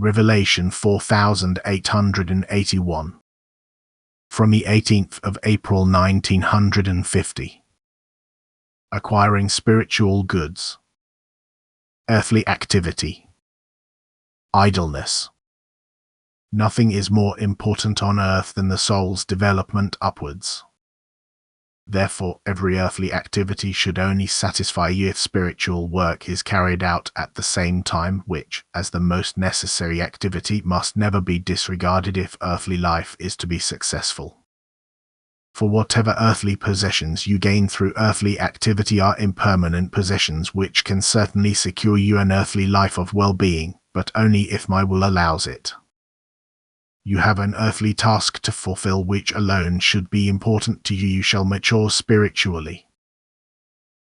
Revelation 4881. From the 18th of April 1950. Acquiring spiritual goods. Earthly activity. Idleness. Nothing is more important on earth than the soul's development upwards. Therefore, every earthly activity should only satisfy you if spiritual work is carried out at the same time, which, as the most necessary activity, must never be disregarded if earthly life is to be successful. For whatever earthly possessions you gain through earthly activity are impermanent possessions which can certainly secure you an earthly life of well-being, but only if my will allows it. You have an earthly task to fulfill which alone should be important to you. You shall mature spiritually.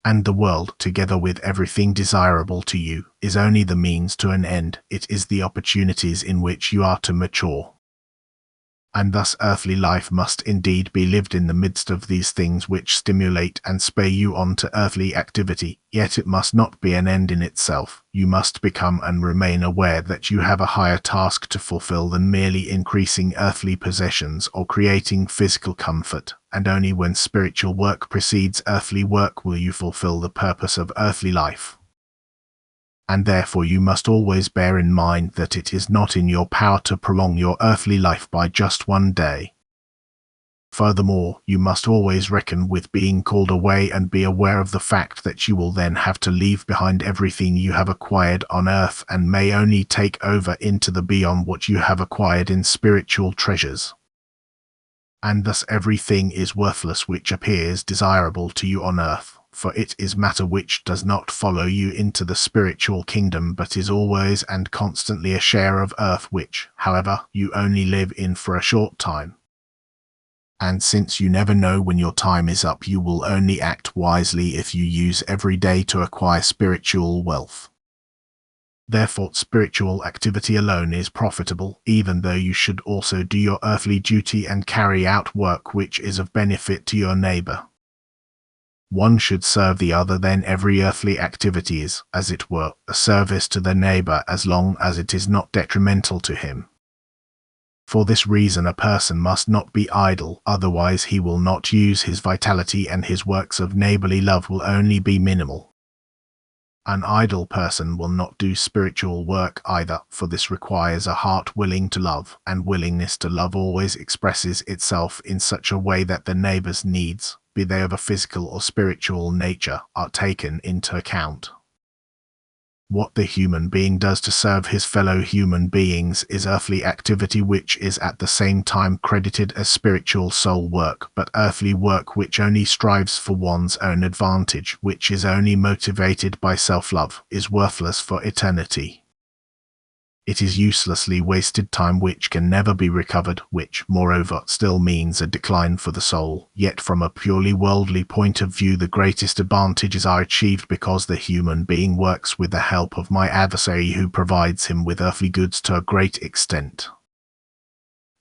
And the world, together with everything desirable to you, is only the means to an end. It is the opportunities in which you are to mature. And thus earthly life must indeed be lived in the midst of these things which stimulate and spur you on to earthly activity, yet it must not be an end in itself. You must become and remain aware that you have a higher task to fulfill than merely increasing earthly possessions or creating physical comfort, and only when spiritual work precedes earthly work will you fulfill the purpose of earthly life. And therefore you must always bear in mind that it is not in your power to prolong your earthly life by just one day. Furthermore, you must always reckon with being called away and be aware of the fact that you will then have to leave behind everything you have acquired on earth and may only take over into the beyond what you have acquired in spiritual treasures. And thus everything is worthless which appears desirable to you on earth. For it is matter which does not follow you into the spiritual kingdom but is always and constantly a share of earth which, however, you only live in for a short time. And since you never know when your time is up, you will only act wisely if you use every day to acquire spiritual wealth. Therefore, spiritual activity alone is profitable, even though you should also do your earthly duty and carry out work which is of benefit to your neighbor. One should serve the other, then every earthly activity is, as it were, a service to the neighbor as long as it is not detrimental to him. For this reason a person must not be idle, otherwise he will not use his vitality and his works of neighborly love will only be minimal. An idle person will not do spiritual work either, for this requires a heart willing to love, and willingness to love always expresses itself in such a way that the neighbor's needs, be they of a physical or spiritual nature, are taken into account. What the human being does to serve his fellow human beings is earthly activity which is at the same time credited as spiritual soul work, but earthly work which only strives for one's own advantage, which is only motivated by self-love, is worthless for eternity. It is uselessly wasted time which can never be recovered, which, moreover, still means a decline for the soul. Yet from a purely worldly point of view the greatest advantages are achieved because the human being works with the help of my adversary who provides him with earthly goods to a great extent.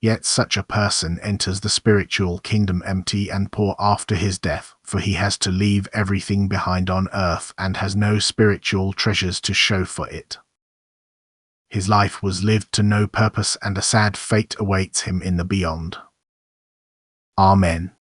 Yet such a person enters the spiritual kingdom empty and poor after his death, for he has to leave everything behind on earth and has no spiritual treasures to show for it. His life was lived to no purpose and a sad fate awaits him in the beyond. Amen.